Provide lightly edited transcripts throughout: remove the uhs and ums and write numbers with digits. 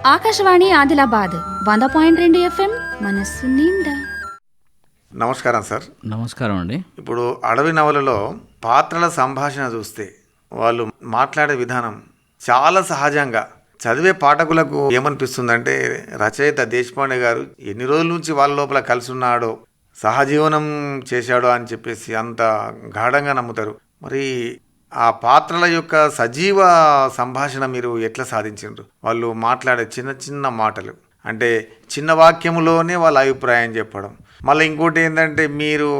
Akashvani Adilabad 100.2 FM మనస్సు నిండా. నమస్కారం సార్. నమస్కారం అండి. ఇప్పుడు అడవి నవలలో పాత్రల సంభాషణ చూస్తే వాళ్ళు మాట్లాడే విధానం చాలా సహజంగా చదివే పాఠకులకు ఏమనిపిస్తుందంటే రచయిత దేశపాండే గారు ఎన్ని రోజుల నుంచి వాళ్ళ లోపల కలిసి ఉన్నాడో, సహజీవనం చేశాడో అని చెప్పేసి అంత గాఢంగా నమ్ముతారు. మరి ఆ పాత్రల యొక్క సజీవ సంభాషణ మీరు ఎట్లా సాధించారు? వాళ్ళు మాట్లాడే చిన్న చిన్న మాటలు, అంటే చిన్న వాక్యములోనే వాళ్ళ అభిప్రాయం చెప్పడం. మళ్ళీ ఇంకోటి ఏంటంటే మీరు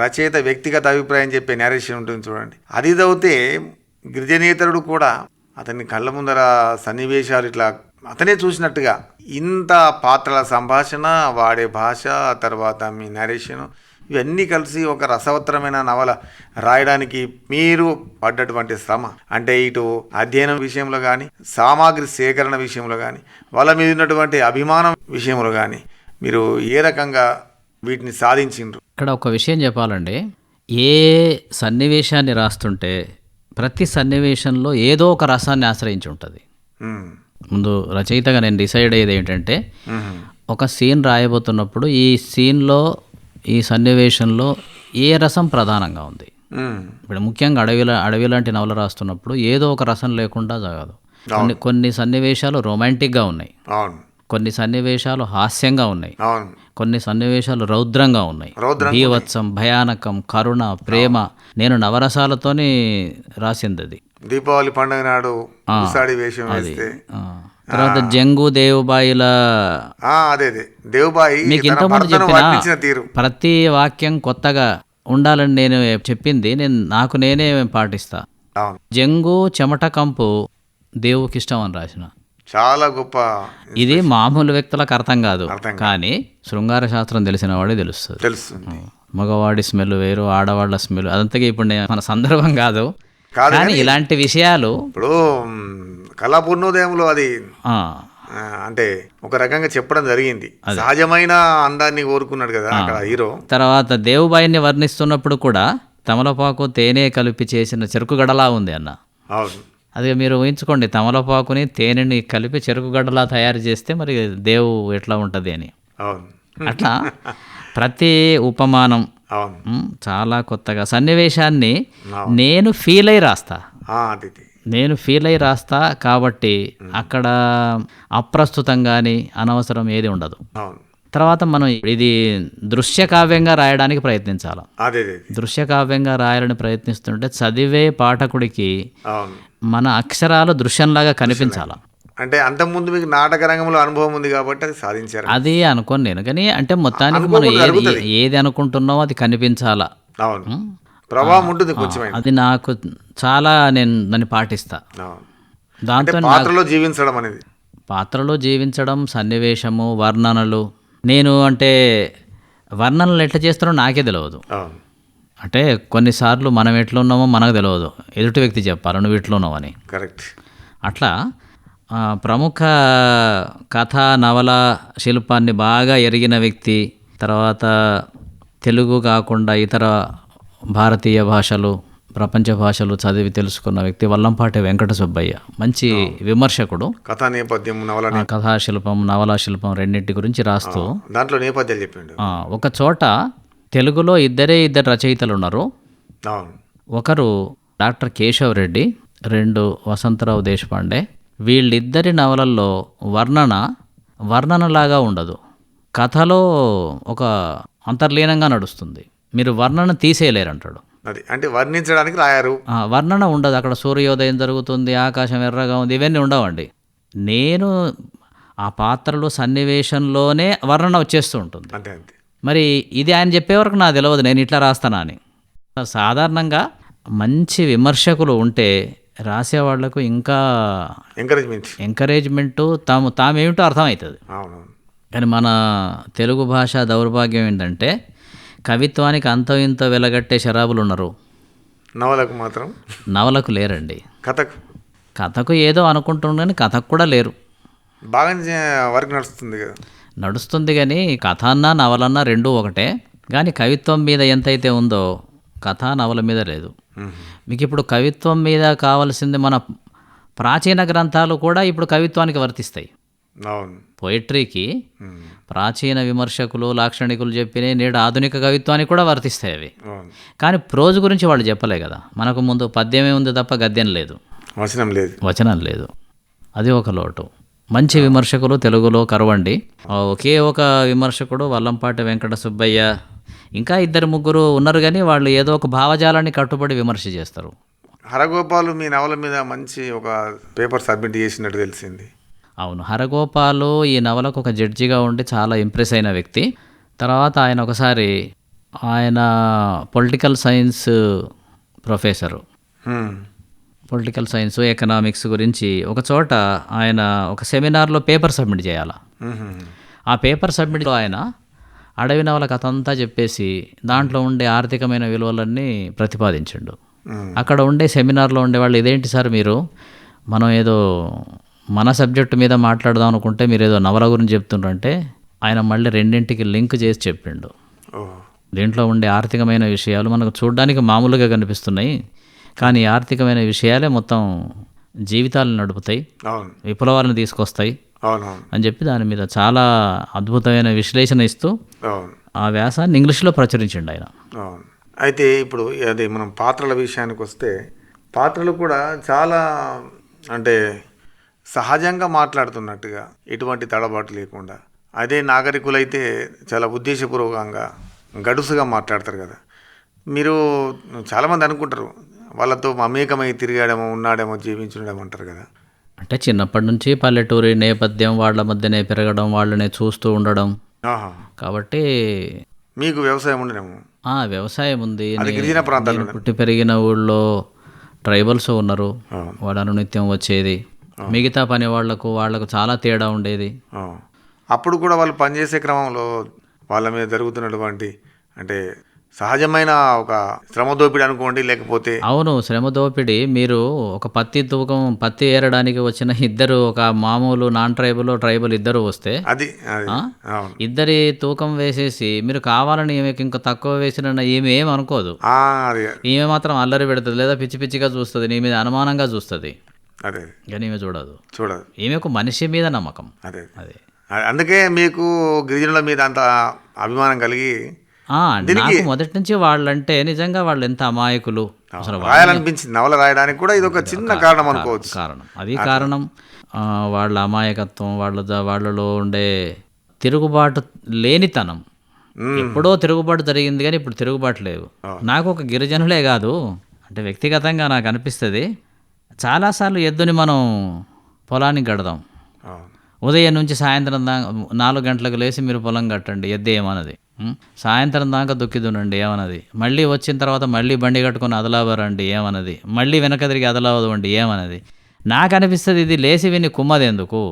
రచయిత వ్యక్తిగత అభిప్రాయం చెప్పే నేరేషన్ ఉంటుంది చూడండి, అది చదివితే గిరిజనేతరుడు కూడా అతని కళ్ళ ముందర సన్నివేశాలు ఇట్లా అతనే చూసినట్టుగా ఇంత పాత్రల సంభాషణ, వాడే భాష, తర్వాత మీ నేరేషన్ ఇవన్నీ కలిసి ఒక రసవత్తరమైన నవల రాయడానికి మీరు పడ్డటువంటి శ్రమ, అంటే ఇటు అధ్యయనం విషయంలో కానీ, సామాగ్రి సేకరణ విషయంలో కానీ, వాళ్ళ మీద ఉన్నటువంటి అభిమానం విషయంలో కానీ మీరు ఏ రకంగా వీటిని సాధించిండ్రు? ఇక్కడ ఒక విషయం చెప్పాలండి. ఏ సన్నివేశాన్ని రాస్తుంటే ప్రతి సన్నివేశంలో ఏదో ఒక రసాన్ని ఆశ్రయించి ఉంటుంది. ముందు రచయితగా నేను డిసైడ్ అయ్యేది ఏంటంటే, ఒక సీన్ రాయబోతున్నప్పుడు ఈ సీన్లో, ఈ సన్నివేశంలో ఏ రసం ప్రధానంగా ఉంది. ఇప్పుడు ముఖ్యంగా అడవి లాంటి నవల రాస్తున్నప్పుడు ఏదో ఒక రసం లేకుండా జరగదు. కొన్ని సన్నివేశాలు రొమాంటిక్గా ఉన్నాయి, కొన్ని సన్నివేశాలు హాస్యంగా ఉన్నాయి, కొన్ని సన్నివేశాలు రౌద్రంగా ఉన్నాయి. బీభత్సం, భయానకం, కరుణ, ప్రేమ. నేను నవరసాలతోని రాసింది అది. దీపావళి పండుగ నాడు వేషం వేస్తే, తర్వాత జంగు దేవుబాయిల దేవుబాయి మీకు ఇంతకుముందు చెప్పిన ప్రతి వాక్యం కొత్తగా ఉండాలని నేను చెప్పింది నాకు నేనే పాటిస్తా. జంగు చెమట కంపు దేవుకిష్టం అని రాసిన చాలా గొప్ప. ఇది మామూలు వ్యక్తులకు అర్థం కాదు, కానీ శృంగార శాస్త్రం తెలిసిన వాడే తెలుస్తుంది. మగవాడి స్మెల్ వేరు, ఆడవాళ్ళ స్మెల్, అదంతగా ఇప్పుడు మన సందర్భం కాదు. కానీ ఇలాంటి విషయాలు ఇప్పుడు కళాపూర్ణోదయంలో అది అంటే ఒక రకంగా చెప్పడం జరిగింది. సహజమైన అందాన్ని కోరుకున్నాడు కదా అక్కడ హీరో. తర్వాత దేవుబాయిని వర్ణిస్తున్నప్పుడు కూడా తమలపాకు తేనె కలిపి చేసిన చెరుకు గడలా ఉంది అన్న. అది మీరు ఊహించుకోండి, తమలపాకుని తేనెని కలిపి చెరుకు గడ్డలా తయారు చేస్తే మరి దేవు ఎట్లా ఉంటుంది అని. అట్లా ప్రతి ఉపమానం చాలా కొత్తగా సన్నివేశాన్ని నేను ఫీల్ అయి రాస్తా కాబట్టి అక్కడ అప్రస్తుతం కానీ అనవసరం ఏది ఉండదు. తర్వాత మనం ఇది దృశ్య కావ్యంగా రాయడానికి ప్రయత్నించాలి. దృశ్య కావ్యంగా రాయాలని ప్రయత్నిస్తుంటే చదివే పాఠకుడికి మన అక్షరాలు దృశ్యంలాగా కనిపించాలి. అంటే అంతకుముందు మీకు నాటక రంగంలో అనుభవం ఉంది కాబట్టి అది సాధించారు. అది అనుకోను నేను, కానీ అంటే మొత్తానికి మనం ఏది అనుకుంటున్నామో అది కనిపించాలా, ప్రభావం ఉంటుంది కొంచెం. అది నాకు చాలా, నేను దాన్ని పాటిస్తా. దాంతో పాత్రలో జీవించడం, సన్నివేశము, వర్ణనలు. నేను అంటే వర్ణనలు ఎట్లా చేస్తారో నాకే తెలియదు. అంటే కొన్నిసార్లు మనం ఎట్లా ఉన్నామో మనకు తెలియదు, ఎదుటి వ్యక్తి చెప్పాలి నువ్వు ఇట్లా ఉన్నావని. కరెక్ట్. అట్లా ప్రముఖ కథ నవల శిల్పాన్ని బాగా ఎరిగిన వ్యక్తి, తర్వాత తెలుగు కాకుండా ఇతర భారతీయ భాషలు, ప్రపంచ భాషలు చదివి తెలుసుకున్న వ్యక్తి వల్లంపాటి వెంకట సుబ్బయ్య. మంచి విమర్శకుడు. కథా నేపథ్యం, కథాశిల్పం, నవలా శిల్పం రెండింటి గురించి రాస్తూ దాంట్లో నేపథ్యాలు చెప్పిండు. ఒక చోట తెలుగులో ఇద్దరు రచయితలు ఉన్నారు. ఒకరు డాక్టర్ కేశవ్ రెడ్డి, రెండు వసంతరావు దేశపాండే. వీళ్ళిద్దరి నవలల్లో వర్ణనలాగా ఉండదు, కథలో ఒక అంతర్లీనంగా నడుస్తుంది. మీరు వర్ణన తీసేయలేరంటాడు. అంటే వర్ణించడానికి రాయారు, వర్ణన ఉండదు. అక్కడ సూర్యోదయం జరుగుతుంది, ఆకాశం ఎర్రగా ఉంది, ఇవన్నీ ఉండవండి. నేను ఆ పాత్రలో సన్నివేశంలోనే వర్ణన వచ్చేస్తూ ఉంటుంది. మరి ఇది ఆయన చెప్పే వరకు నాకు తెలియదు నేను ఇట్లా రాస్తానా అని. సాధారణంగా మంచి విమర్శకులు ఉంటే రాసేవాళ్లకు ఇంకా ఎంకరేజ్మెంటు, తామేమిటో అర్థమవుతుంది. కానీ మన తెలుగు భాష దౌర్భాగ్యం ఏంటంటే కవిత్వానికి అంతో ఇంతో వెలగట్టే శరాబులు ఉన్నారు, నవలకు లేరండి. కథకు ఏదో అనుకుంటున్నాను, కథకు కూడా లేరు. బాగా వర్క్ నడుస్తుంది కానీ కథ అన్నా నవలన్నా రెండూ ఒకటే. కానీ కవిత్వం మీద ఎంతైతే ఉందో కథా నవల మీద లేదు. మీకు ఇప్పుడు కవిత్వం మీద కావాల్సింది మన ప్రాచీన గ్రంథాలు కూడా ఇప్పుడు కవిత్వానికి వర్తిస్తాయి. అవును. పోయిట్రీకి ప్రాచీన విమర్శకులు లాక్షణికులు చెప్పిన నేడు ఆధునిక కవిత్వానికి కూడా వర్తిస్తాయి అవి. అవును. కానీ ప్రోజ్ గురించి వాళ్ళు చెప్పలే కదా. మనకు ముందు పద్యమే ఉంది తప్ప గద్యం లేదు, వచనం లేదు. వచనం లేదు. అది ఒక లోటు. మంచి విమర్శకులు తెలుగులో కరువండి. ఒకే ఒక విమర్శకుడు వల్లంపాటి వెంకట సుబ్బయ్య, ఇంకా 2-3 ఉన్నారు, కానీ వాళ్ళు ఏదో ఒక భావజాలాన్ని కట్టుబడి విమర్శ చేస్తారు. హరగోపాలు మీ నవల మీద మంచి ఒక పేపర్ సబ్మిట్ చేసినట్టు తెలిసింది. అవును, హరగోపాలు ఈ నవలకు ఒక జడ్జిగా ఉండి చాలా ఇంప్రెస్ అయిన వ్యక్తి. తర్వాత ఆయన ఒకసారి ఆయన political science professor, political science economics గురించి ఒక చోట ఆయన ఒక సెమినార్లో పేపర్ సబ్మిట్ చేయాలి. ఆ పేపర్ సబ్మిట్లో ఆయన అడవి నవల కథ అంతా చెప్పేసి దాంట్లో ఉండే ఆర్థికమైన విలువలన్నీ ప్రతిపాదించిండు. అక్కడ ఉండే సెమినార్లో ఉండేవాళ్ళు, ఇదేంటి సార్ మీరు, మనం ఏదో మన సబ్జెక్టు మీద మాట్లాడదాం అనుకుంటే మీరు ఏదో నవల గురించి చెప్తుండ్రంటే ఆయన మళ్ళీ రెండింటికి లింక్ చేసి చెప్పిండు. దీంట్లో ఉండే ఆర్థికమైన విషయాలు మనకు చూడడానికి మామూలుగా కనిపిస్తున్నాయి, కానీ ఆర్థికమైన విషయాలే మొత్తం జీవితాలను నడుపుతాయి, విప్లవాలను తీసుకొస్తాయి అని చెప్పి దాని మీద చాలా అద్భుతమైన విశ్లేషణ ఇస్తూ ఆ వ్యాసాన్ని ఇంగ్లీష్లో ప్రచురించిండు ఆయన. అయితే ఇప్పుడు అది మనం పాత్రల విషయానికి వస్తే, పాత్రలు కూడా చాలా అంటే సహజంగా మాట్లాడుతున్నట్టుగా, ఎటువంటి తడబాటు లేకుండా, అదే నాగరికులైతే చాలా ఉద్దేశపూర్వకంగా గడుసుగా మాట్లాడతారు కదా. మీరు చాలామంది అనుకుంటారు వాళ్ళతో మమేకమై తిరిగాడేమో, ఉన్నాడేమో, జీవించుండేమో అంటారు కదా. అంటే చిన్నప్పటి నుంచి పల్లెటూరి నేపథ్యం, వాళ్ళ మధ్యనే పెరగడం, వాళ్ళనే చూస్తూ ఉండడం, కాబట్టి మీకు వ్యవసాయం ఉండడేమో. వ్యవసాయం ఉంది. గిరిజన ప్రాంతాలు పుట్టి పెరిగిన ఊళ్ళో ట్రైబల్స్ ఉన్నారు, వాళ్ళ అనునిత్యం వచ్చేది. మిగతా పని వాళ్ళకు చాలా తేడా ఉండేది. అప్పుడు కూడా వాళ్ళు పనిచేసే క్రమంలో వాళ్ళ మీద జరుగుతున్నటువంటి అంటే సహజమైన ఒక శ్రమ దోపిడీ అనుకోండి, లేకపోతే అవును శ్రమ దోపిడీ. మీరు ఒక పత్తి ఏరడానికి వచ్చిన ఇద్దరు, ఒక మామూలు నాన్ ట్రైబల్ ఇద్దరు వస్తే ఇద్దరి తూకం వేసేసి మీరు కావాలని ఈమెకి ఇంకా తక్కువ వేసిన ఈమె ఏం అనుకోదు. ఈమె మాత్రం అల్లరి పెడుతుంది, లేదా పిచ్చి పిచ్చిగా చూస్తుంది, నీ మీద అనుమానంగా చూస్తుంది. కానీ ఈమె చూడదు. ఈమెకు మనిషి మీద నమ్మకం. అదే అందుకే మీకు గిరిజనుల మీద అంత అభిమానం కలిగి నాకు మొదటి నుంచి వాళ్ళంటే నిజంగా వాళ్ళు ఎంత అమాయకులు అసలు రాయాలనిపించింది. నవల రాయడానికి కూడా ఇది ఒక చిన్న కారణం అనుకోవచ్చు. కారణం వాళ్ళ అమాయకత్వం, వాళ్ళలో ఉండే తిరుగుబాటు లేనితనం. ఎప్పుడో తిరుగుబాటు జరిగింది, కానీ ఇప్పుడు తిరుగుబాటు లేవు. నాకు ఒక గిరిజనులే కాదు, అంటే వ్యక్తిగతంగా నాకు అనిపిస్తుంది, చాలాసార్లు ఎద్దుని మనం పొలానికి గడదాం. ఉదయం నుంచి సాయంత్రం దాకా 4 గంటలకు లేచి మీరు పొలం కట్టండి, ఎద్దు ఏమన్నది. సాయంత్రం దాకా దుక్కిదునండి ఏమన్నది. మళ్ళీ వచ్చిన తర్వాత మళ్ళీ బండి కట్టుకొని అదలాబరండి ఏమన్నది. మళ్ళీ వెనక తిరిగి అదలావదండి ఏమన్నది. నాకు అనిపిస్తుంది ఇది లేచి విని కుమ్మది ఎందుకు.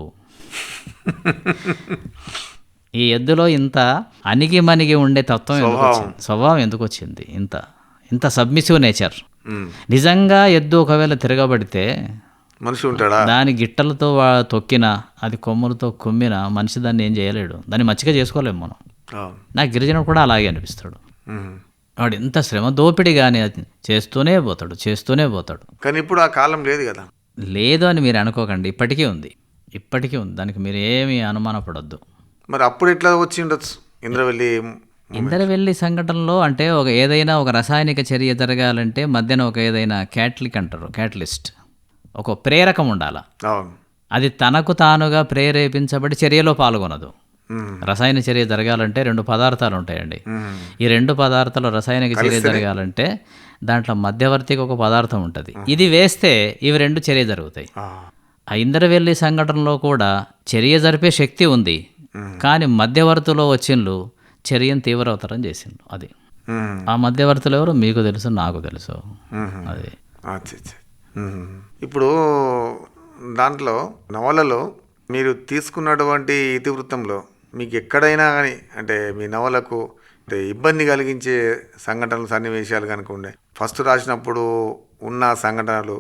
ఈ ఎద్దులో ఇంత అణిగి ఉండే తత్వం ఎందుకు వచ్చింది, స్వభావం ఎందుకు వచ్చింది, ఇంత సబ్మిసివ్ నేచర్. నిజంగా ఎద్దు ఒకవేళ తిరగబడితే మనిషి ఉంటాడా, దాని గిట్టలతో తొక్కినా, అది కొమ్ములతో కొమ్మినా మనిషి దాన్ని ఏం చేయలేడు, దాన్ని మచ్చిగా చేసుకోలేము మనం. నాకు గిరిజనుడు కూడా అలాగే అనిపిస్తాడు. వాడు ఎంత శ్రమ దోపిడీ కానీ చేస్తూనే పోతాడు. కానీ ఇప్పుడు ఆ కాలం లేదు కదా. లేదు అని మీరు అనుకోకండి, ఇప్పటికీ ఉంది. దానికి మీరు ఏమీ అనుమానపడొద్దు. మరి అప్పుడు ఎట్లా వచ్చి ఉండొచ్చు ఇంద్రవెల్లి సంఘటనలో? అంటే ఏదైనా ఒక రసాయనిక చర్య జరగాలంటే మధ్యన ఏదైనా క్యాటలిస్ట్, ఒక ప్రేరకం ఉండాలి. అది తనకు తానుగా ప్రేరేపించబడి చర్యలో పాల్గొనదు. రసాయన చర్య జరగాలంటే 2 పదార్థాలు ఉంటాయండి. ఈ 2 పదార్థాలు రసాయనిక చర్య జరగాలంటే దాంట్లో మధ్యవర్తికి ఒక పదార్థం ఉంటుంది. ఇది వేస్తే ఇవి 2 చర్య జరుగుతాయి. ఆ ఇంద్రవెల్లి సంఘటనలో కూడా చర్య జరిపే శక్తి ఉంది, కానీ మధ్యవర్తిలో వచ్చిండ్లు చర్యను తీవ్రవతరం చేసిండ్రు. అది ఆ మధ్యవర్తులు ఎవరు మీకు తెలుసు, నాకు తెలుసు. అది ఇప్పుడు దాంట్లో నవలలో మీరు తీసుకున్నటువంటి ఇతివృత్తంలో మీకు ఎక్కడైనా కానీ అంటే మీ నవలకు అంటే ఇబ్బంది కలిగించే సంఘటనలు, సన్నివేశాలు కనుక ఉండే, ఫస్ట్ రాసినప్పుడు ఉన్న సంఘటనలు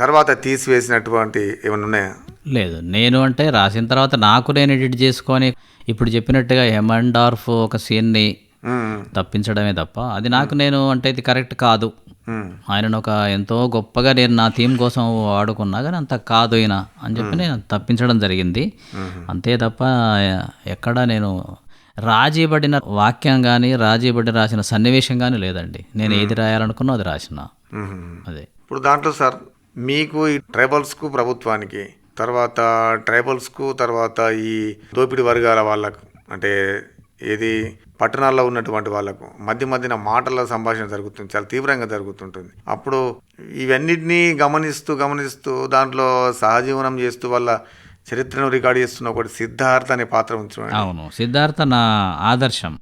తర్వాత తీసివేసినటువంటి ఏమైనా ఉన్నాయా? లేదు, నేను రాసిన తర్వాత నాకు నేను ఎడిట్ చేసుకొని ఇప్పుడు చెప్పినట్టుగా హెమండార్ఫ్ ఒక సీన్ని తప్పించడమే తప్ప అది నాకు నేను అంటే ఇది కరెక్ట్ కాదు. మ్మ్. ఆయనను ఒక ఎంతో గొప్పగా నేను నా థీమ్ కోసం వాడుకున్నా కానీ అంత కాదు ఈయన అని చెప్పి నేను తప్పించడం జరిగింది. అంతే తప్ప ఎక్కడ నేను రాజీపడిన వాక్యం కానీ రాజీపడి రాసిన సన్నివేశం కానీ లేదండి. నేను ఏది రాయాలనుకున్నా అది రాసిన అదే. ఇప్పుడు దాంట్లో సార్ మీకు ఈ ట్రైబల్స్కు ప్రభుత్వానికి, తర్వాత ట్రైబల్స్కు, తర్వాత ఈ దోపిడీ వర్గాల వాళ్ళకు, అంటే ఏది పట్టణాల్లో ఉన్నటువంటి వాళ్ళకు మధ్యన మాటల సంభాషణ జరుగుతుంది, చాలా తీవ్రంగా జరుగుతుంటుంది. అప్పుడు ఇవన్నిటినీ గమనిస్తూ దాంట్లో సహజీవనం చేస్తూ వాళ్ళ చరిత్రను రికార్డ్ చేస్తున్న ఒకటి సిద్ధార్థ అనే పాత్ర ఉంచు. అవును, సిద్ధార్థ నా ఆదర్శం.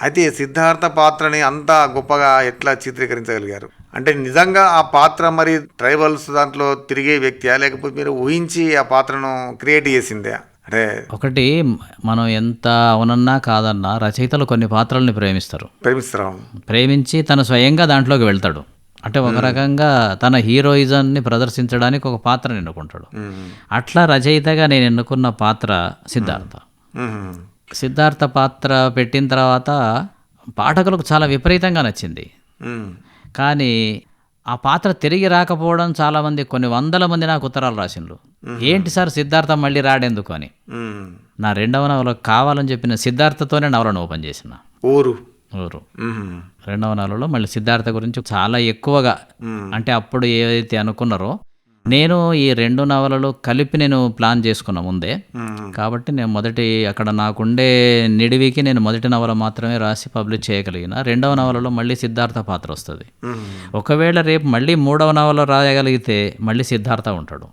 అయితే సిద్ధార్థ పాత్రని అంత గొప్పగా ఎట్లా చిత్రీకరించగలిగారు? అంటే నిజంగా ఆ పాత్ర మరి ట్రైబల్స్ దాంట్లో తిరిగే వ్యక్తియా, లేకపోతే మీరు ఊహించి ఆ పాత్రను క్రియేట్ చేసిందే? అంటే ఒకటి మనం ఎంత అవునన్నా కాదన్నా రచయితలు కొన్ని పాత్రల్ని ప్రేమిస్తారా? ప్రేమించి తను స్వయంగా దాంట్లోకి వెళ్తాడు. అంటే ఒక రకంగా తన హీరోయిజాన్ని ప్రదర్శించడానికి ఒక పాత్రను ఎన్నుకుంటాడు. అట్లా రచయితగా నేను ఎన్నుకున్న పాత్ర సిద్ధార్థ. సిద్ధార్థ పాత్ర పెట్టిన తర్వాత పాఠకులకు చాలా విపరీతంగా నచ్చింది. కానీ ఆ పాత్ర తిరిగి రాకపోవడం చాలామంది, కొన్ని వందల మంది నాకు ఉత్తరాలు రాసిండ్రు, ఏంటి సార్ సిద్ధార్థ మళ్ళీ రాడెందుకు అని. నా రెండవ నవల కావాలని చెప్పిన సిద్ధార్థతోనే నవలను ఓపెన్ చేసిన ఊరు. రెండవ నవలలో మళ్ళీ సిద్ధార్థ గురించి చాలా ఎక్కువగా, అంటే అప్పుడు ఏదైతే అనుకున్నారో నేను ఈ రెండు నవలలు కలిపి నేను ప్లాన్ చేసుకున్నా ముందే. కాబట్టి నేను అక్కడ నాకుండే నిడివికి నేను మొదటి నవల మాత్రమే రాసి పబ్లిష్ చేయగలిగిన. రెండవ నవలలో మళ్ళీ సిద్ధార్థ పాత్ర వస్తుంది. ఒకవేళ రేపు మళ్ళీ మూడవ నవల రాయగలిగితే మళ్ళీ సిద్ధార్థ ఉంటాడు.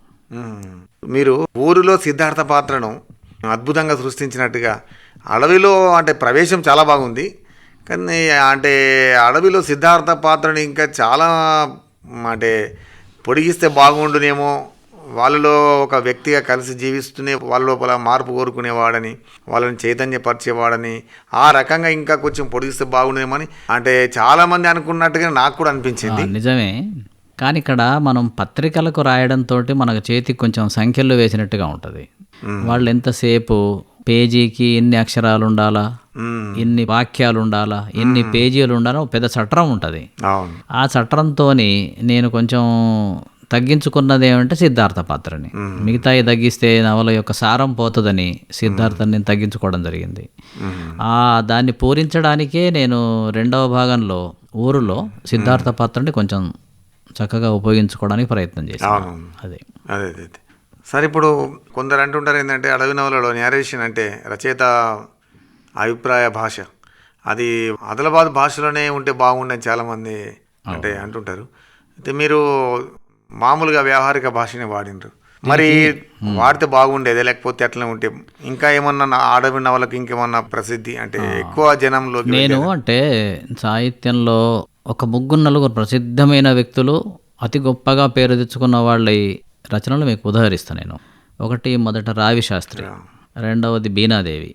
మీరు ఊరిలో సిద్ధార్థ పాత్రను అద్భుతంగా సృష్టించినట్టుగా, అడవిలో అంటే ప్రవేశం చాలా బాగుంది, కానీ అంటే అడవిలో సిద్ధార్థ పాత్రని ఇంకా చాలా అంటే పొడిగిస్తే బాగుండునేమో, వాళ్ళలో ఒక వ్యక్తిగా కలిసి జీవిస్తూనే వాళ్ళ లోపల మార్పు కోరుకునేవాడని, వాళ్ళని చైతన్యపరిచేవాడని, ఆ రకంగా ఇంకా కొంచెం పొడిగిస్తే బాగుండేమని అంటే చాలామంది అనుకున్నట్టుగా నాకు కూడా అనిపించింది. నిజమే, కానీ ఇక్కడ మనం పత్రికలకు రాయడంతో మనకు చేతికి కొంచెం సంఖ్యలు వేసినట్టుగా ఉంటుంది. వాళ్ళు ఎంతసేపు పేజీకి ఎన్ని అక్షరాలు ఉండాలా, ఎన్ని వాక్యాలు ఉండాలా, ఎన్ని పేజీలు ఉండాలో పెద్ద చట్రం ఉంటుంది. ఆ చట్రంతో నేను కొంచెం తగ్గించుకున్నది ఏమంటే సిద్ధార్థ పాత్రని. మిగతాయి తగ్గిస్తే నవల యొక్క సారం పోతుందని సిద్ధార్థని నేను తగ్గించుకోవడం జరిగింది. దాన్ని పూరించడానికే నేను రెండవ భాగంలో ఊరులో సిద్ధార్థ పాత్రని కొంచెం చక్కగా ఉపయోగించుకోవడానికి ప్రయత్నం చేశాను. అదే సార్, ఇప్పుడు కొందరు అంటుంటారు ఏంటంటే అడవి నవలలో నేరేషన్ అంటే రచయిత అభిప్రాయ భాష, అది ఆదిలాబాద్ భాషలోనే ఉంటే బాగుండని చాలామంది అంటే అంటుంటారు. అయితే మీరు మామూలుగా వ్యవహారిక భాషనే వాడినరు, మరి వాడితే బాగుండేదే, లేకపోతే అట్లనే ఉంటే ఇంకా ఏమన్నా అడవి నవలకు ఇంకేమన్నా ప్రసిద్ధి అంటే ఎక్కువ జనంలో? నేను అంటే సాహిత్యంలో ఒక 3-4 ప్రసిద్ధమైన వ్యక్తులు అతి గొప్పగా పేరు తెచ్చుకున్న వాళ్ళ రచనలు మీకు ఉదాహరిస్తాను నేను. ఒకటి మొదట రావి శాస్త్రి, రెండవది బీనాదేవి,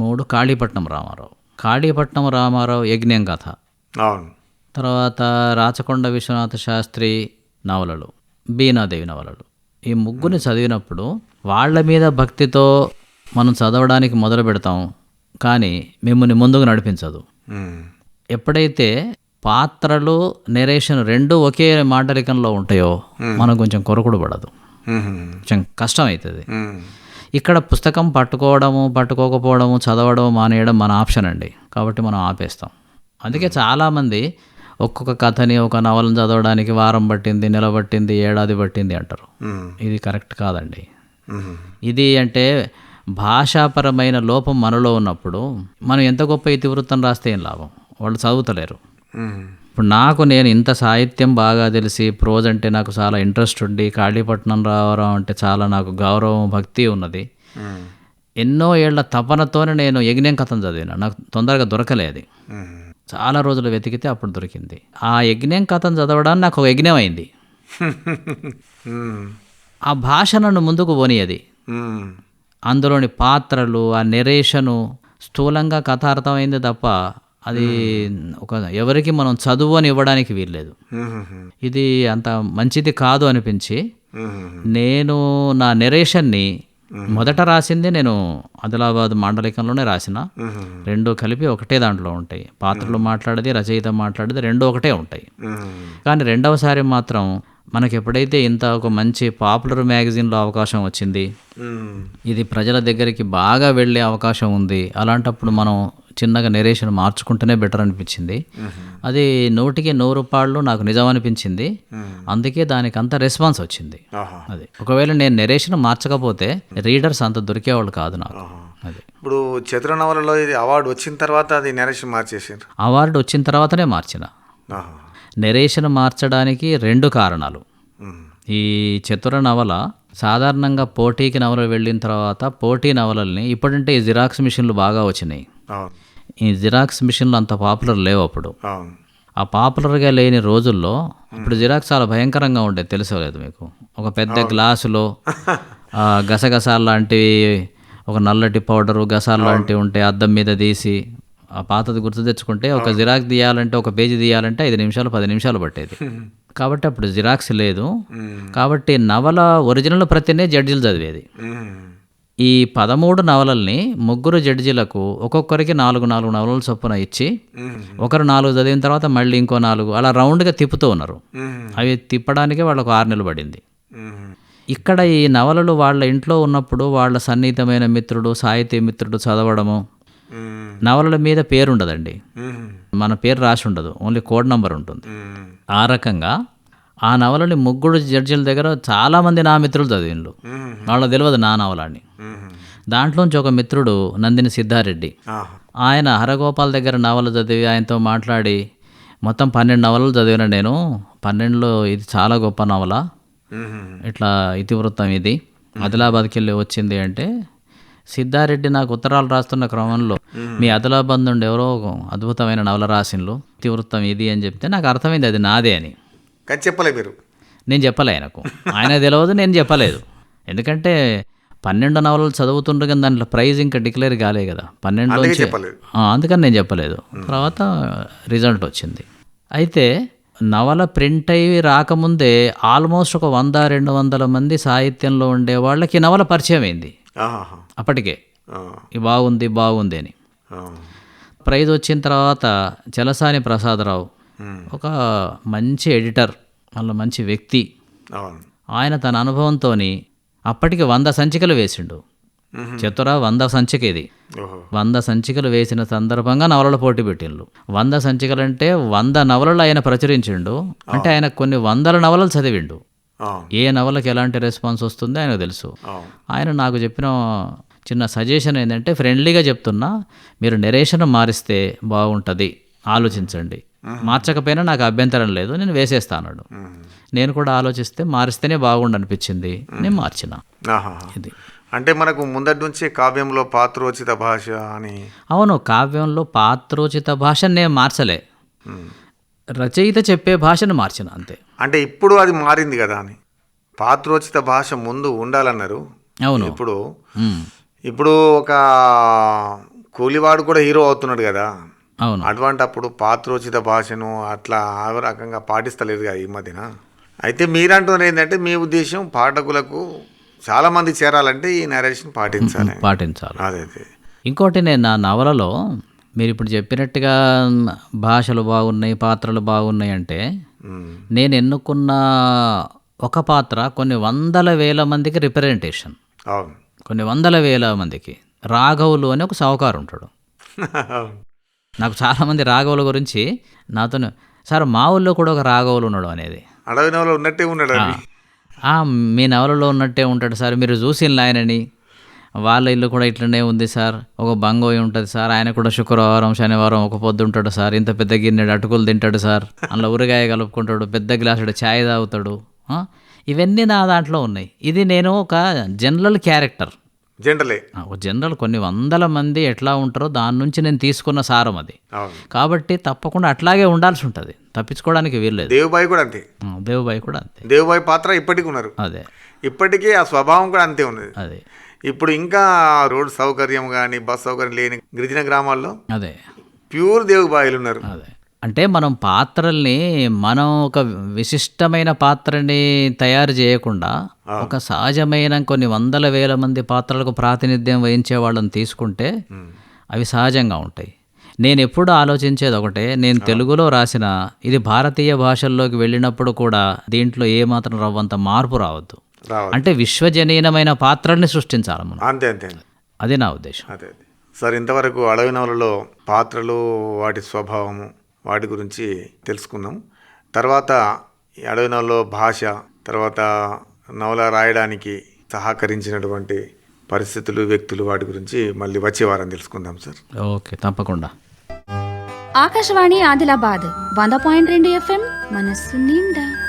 3 కాళీపట్నం రామారావు. కాళీపట్నం రామారావు యజ్ఞం కథ, తర్వాత రాచకొండ విశ్వనాథ శాస్త్రి నవలలు, బీనాదేవి నవలలు. ఈ 3 చదివినప్పుడు వాళ్ళ మీద భక్తితో మనం చదవడానికి మొదలు పెడతాం, కానీ మిమ్మల్ని ముందుకు నడిపించదు. ఎప్పుడైతే పాత్రలు నెరేషన్ 2 ఒకే మాటరికంలో ఉంటాయో మనకు కొంచెం కొరకుడు పడదు, కొంచెం కష్టం అవుతుంది. ఇక్కడ పుస్తకం పట్టుకోకపోవడము, చదవడం మానేయడం మన ఆప్షన్ అండి, కాబట్టి మనం ఆపేస్తాం. అందుకే చాలామంది ఒక్కొక్క కథని, ఒక నవలను చదవడానికి వారం పట్టింది, నెల పట్టింది, ఏడాది పట్టింది అంటారు. ఇది కరెక్ట్ కాదండి. ఇది అంటే భాషాపరమైన లోపం మనలో ఉన్నప్పుడు మనం ఎంత గొప్ప ఇతివృత్తం రాస్తే ఏం లాభం, వాళ్ళు చదువుతలేరు. ఇప్పుడు నేను ఇంత సాహిత్యం బాగా తెలిసి, ప్రోజ్ అంటే నాకు చాలా ఇంట్రెస్ట్ ఉండి, కాళీపట్నం రామారావు అంటే చాలా నాకు గౌరవం, భక్తి ఉన్నది. ఎన్నో ఏళ్ల తపనతోనే నేను యజ్ఞం కథను చదివిన, నాకు తొందరగా దొరకలేదు. చాలా రోజులు వెతికితే అప్పుడు దొరికింది. ఆ యజ్ఞం కథను చదవడానికి నాకు ఒక యజ్ఞం అయింది. ఆ భాష నన్ను ముందుకు పోనీయది. అందులోని పాత్రలు, ఆ నెరేషను స్థూలంగా కథ అర్థమైంది తప్ప అది ఎవరికి మనం చదువు అని ఇవ్వడానికి వీల్లేదు. ఇది అంత మంచిది కాదు అనిపించి నేను నా నెరేషన్ని మొదట రాసింది నేను ఆదిలాబాద్ మాండలికంలోనే రాసిన. రెండు కలిపి ఒకటే దాంట్లో ఉంటాయి. పాత్రలు మాట్లాడేది, రచయిత మాట్లాడేది రెండు ఒకటే ఉంటాయి. కానీ రెండవసారి మాత్రం మనకి ఎప్పుడైతే ఇంత ఒక మంచి పాపులర్ మ్యాగజైన్లో అవకాశం వచ్చింది, ఇది ప్రజల దగ్గరికి బాగా వెళ్ళే అవకాశం ఉంది, అలాంటప్పుడు మనం చిన్నగా నెరేషన్ మార్చుకుంటేనే బెటర్ అనిపించింది. అది 100కి 100 నాకు నిజం అనిపించింది. అందుకే దానికి అంత రెస్పాన్స్ వచ్చింది. అది ఒకవేళ నేను నెరేషన్ మార్చకపోతే రీడర్స్ అంత దొరికేవాళ్ళు కాదు నాకు. అది ఇప్పుడు చతుర నవలలో ఇది అవార్డు వచ్చిన తర్వాత అది నరేషన్ మార్చేసారు. అవార్డు వచ్చిన తర్వాతనే మార్చిన. నెరేషన్ మార్చడానికి 2 కారణాలు. ఈ చతుర నవల సాధారణంగా పోటీకి నవలలు వెళ్ళిన తర్వాత పోటీ నవలల్ని, ఇప్పుడంటే ఈ జిరాక్స్ మిషన్లు బాగా వచ్చినాయి, ఈ జిరాక్స్ మిషన్లు అంత పాపులర్ లేవు అప్పుడు. ఆ పాపులర్గా లేని రోజుల్లో ఇప్పుడు జిరాక్స్ చాలా భయంకరంగా ఉండేది, తెలుసలేదు మీకు. ఒక పెద్ద గ్లాసులో గసగసాలు లాంటివి, ఒక నల్లటి పౌడరు, గసాలు లాంటివి ఉంటే అద్దం మీద తీసి ఆ పాతది గుర్తు తెచ్చుకుంటే ఒక జిరాక్స్ తీయాలంటే, ఒక పేజీ తీయాలంటే 5 నిమిషాలు 10 నిమిషాలు పట్టేది. కాబట్టి అప్పుడు జిరాక్స్ లేదు. కాబట్టి నవల ఒరిజినల్ ప్రతినే జడ్జీలు చదివేది. ఈ 13 నవలల్ని 3 జడ్జీలకు ఒక్కొక్కరికి 4 నవలలు చొప్పున ఇచ్చి, ఒకరు 4 చదివిన తర్వాత మళ్ళీ ఇంకో 4 అలా రౌండ్గా తిప్పుతూ ఉన్నారు. అవి తిప్పడానికి వాళ్ళకు 6 నెలలు పడింది. ఇక్కడ ఈ నవలలు వాళ్ళ ఇంట్లో ఉన్నప్పుడు వాళ్ళ సన్నిహితమైన మిత్రుడు, సాహితీ మిత్రుడు చదవడము. నవలల మీద పేరు ఉండదండి, మన పేరు రాసి ఉండదు, ఓన్లీ కోడ్ నంబర్ ఉంటుంది. ఆ రకంగా ఆ నవలని 3 జడ్జీల దగ్గర చాలామంది నా మిత్రులు చదివిండ్రు. వాళ్ళకి తెలియదు నా నవలని. దాంట్లోంచి ఒక మిత్రుడు నందిని సిద్ధారెడ్డి, ఆయన హరగోపాల్ దగ్గర నవల చదివి ఆయనతో మాట్లాడి మొత్తం 12 నవలలు చదివిన నేను, 12లో ఇది చాలా గొప్ప నవల, ఇట్లా ఇతివృత్తం ఇది ఆదిలాబాద్కి వెళ్ళి వచ్చింది అంటే, సిద్ధారెడ్డి నాకు ఉత్తరాలు రాస్తున్న క్రమంలో మీ ఆదిలాబాద్ నుండి ఎవరో అద్భుతమైన నవల రాసిండ్రు, ఇతివృత్తం ఇది అని చెప్తే నాకు అర్థమైంది అది నాదే అని. కానీ చెప్పలే మీరు? నేను చెప్పలే ఆయనకు, ఆయన తెలియదు, నేను చెప్పలేదు. ఎందుకంటే 12 నవలలు చదువుతుండ్రు కానీ దాంట్లో ప్రైజ్ ఇంకా డిక్లేర్ కాలే కదా, 12 అందుకని నేను చెప్పలేదు. తర్వాత రిజల్ట్ వచ్చింది. అయితే నవల ప్రింట్ అయ్యి రాకముందే ఆల్మోస్ట్ ఒక 100-200 మంది సాహిత్యంలో ఉండే వాళ్ళకి నవల పరిచయం అయింది అప్పటికే, బాగుంది అని. ప్రైజ్ వచ్చిన తర్వాత చలసాని ప్రసాదరావు ఒక మంచి ఎడిటర్, మళ్ళీ మంచి వ్యక్తి, ఆయన తన అనుభవంతో అప్పటికి 100 సంచికలు వేసిండు. చతుర 100 సంచిక ఇది. 100 సంచికలు వేసిన సందర్భంగా నవలల పోటీ పెట్టిండు. 100 సంచికలు అంటే 100 నవలలు ఆయన ప్రచురించిండు. అంటే ఆయన కొన్ని 100 నవలలు చదివిండు. ఏ నవలకి ఎలాంటి రెస్పాన్స్ వస్తుందో ఆయనకు తెలుసు. ఆయన నాకు చెప్పిన చిన్న సజెషన్ ఏంటంటే, ఫ్రెండ్లీగా చెప్తున్నా, మీరు నెరేషన్ మారిస్తే బాగుంటుంది, ఆలోచించండి. మార్చకపోయినా నాకు అభ్యంతరం లేదు, నేను వేసేస్తాను. నేను కూడా ఆలోచిస్తే మారిస్తేనే బాగుండు అనిపించింది, నేను మార్చిన. ఇది అంటే మనకు ముందటి నుంచి కావ్యంలో పాత్రోచిత భాష అని. అవును, కావ్యంలో పాత్రోచిత భాష నేను మార్చలే, రచయిత చెప్పే భాషను మార్చిన అంతే. అంటే ఇప్పుడు అది మారింది కదా అని. పాత్రోచిత భాష ముందు ఉండాలన్నారు. అవును. ఇప్పుడు ఒక కూలివాడు కూడా హీరో అవుతున్నాడు కదా. అవును. అటువంటి అప్పుడు పాత్రోచిత భాషను అట్లా ఆ రకంగా పాటిస్తలేదు కదా ఈ మధ్యన. అయితే మీరంటున్నారు ఏంటంటే, మీ ఉద్దేశం పాఠకులకు చాలా మంది చేరాలంటే ఈ నరేషన్ పాటించాలి. అదే. ఇంకోటి, నేను నా నవలలో మీరు ఇప్పుడు చెప్పినట్టుగా భాషలు బాగున్నాయి, పాత్రలు బాగున్నాయి అంటే, నేను ఎన్నుకున్న ఒక పాత్ర కొన్ని 100,000 మందికి రిప్రజెంటేషన్. కొన్ని 100,000 మందికి. రాఘవులు అని ఒక సావుకారు ఉంటాడు. నాకు చాలామంది రాఘవుల గురించి నాతో, సార్ మా ఊళ్ళో కూడా ఒక రాఘవులు ఉన్నాడు అనేది. అడవి నవలలో ఉన్నట్టే ఉన్నాడు. మీ నవలలో ఉన్నట్టే ఉంటాడు సార్, మీరు చూసిన ఆయనని, వాళ్ళ ఇల్లు కూడా ఇట్లనే ఉంది సార్, ఒక బంగోయి ఉంటుంది సార్, ఆయన కూడా శుక్రవారం శనివారం ఒక పొద్దు ఉంటాడు సార్, ఇంత పెద్ద గిన్నెడు అటుకులు తింటాడు సార్, అందులో ఊరగాయ కలుపుకుంటాడు, పెద్ద గ్లాసుడు ఛాయ్ తాగుతాడు. ఇవన్నీ నా దాంట్లో ఉన్నాయి. ఇది నేను ఒక జనరల్ క్యారెక్టర్, జనరల్ కొన్ని 100 మంది ఎట్లా ఉంటారో దాని నుంచి నేను తీసుకున్న సారం అది. కాబట్టి తప్పకుండా అట్లాగే ఉండాల్సి ఉంటుంది, తప్పించుకోవడానికి వీల్లేదు. దేవుబాయి కూడా అంతే. దేవుబాయి పాత్ర ఇప్పటికీ ఉన్నారు. అదే, ఇప్పటికీ ఆ స్వభావం కూడా అంతే ఉన్నది. అదే. ఇప్పుడు ఇంకా రోడ్ సౌకర్యం కానీ బస్ సౌకర్యం లేని గిరిజన గ్రామాల్లో అదే ప్యూర్ దేవుబాయిలు ఉన్నారు. అదే, అంటే మనం పాత్రల్ని మనం ఒక విశిష్టమైన పాత్రని తయారు చేయకుండా ఒక సహజమైన కొన్ని వందల వేల మంది పాత్రలకు ప్రాతినిధ్యం వహించే వాళ్ళని తీసుకుంటే అవి సహజంగా ఉంటాయి. నేను ఎప్పుడు ఆలోచించేది ఒకటే, నేను తెలుగులో రాసిన ఇది భారతీయ భాషల్లోకి వెళ్ళినప్పుడు కూడా దీంట్లో ఏమాత్రం రవ్వంత మార్పు రావద్దు. అంటే విశ్వజనీనమైన పాత్రల్ని సృష్టించాలి మనం. అంతే అంతే అది నా ఉద్దేశం. అదే అదే సార్, ఇంతవరకు అడవి నవలలో పాత్రలు, వాటి స్వభావము, వాటి గురించి తెలుసుకున్నాం. తర్వాత ఈ అడవి నవలలో భాష, తర్వాత నవల రాయడానికి సహకరించినటువంటి పరిస్థితులు, వ్యక్తులు, వాటి గురించి మళ్ళీ వచ్చే వారం తెలుసుకుందాం సార్. ఓకే, తప్పకుండా. ఆకాశవాణి ఆదిలాబాద్ 100.2 FM మనస్సు నిండా.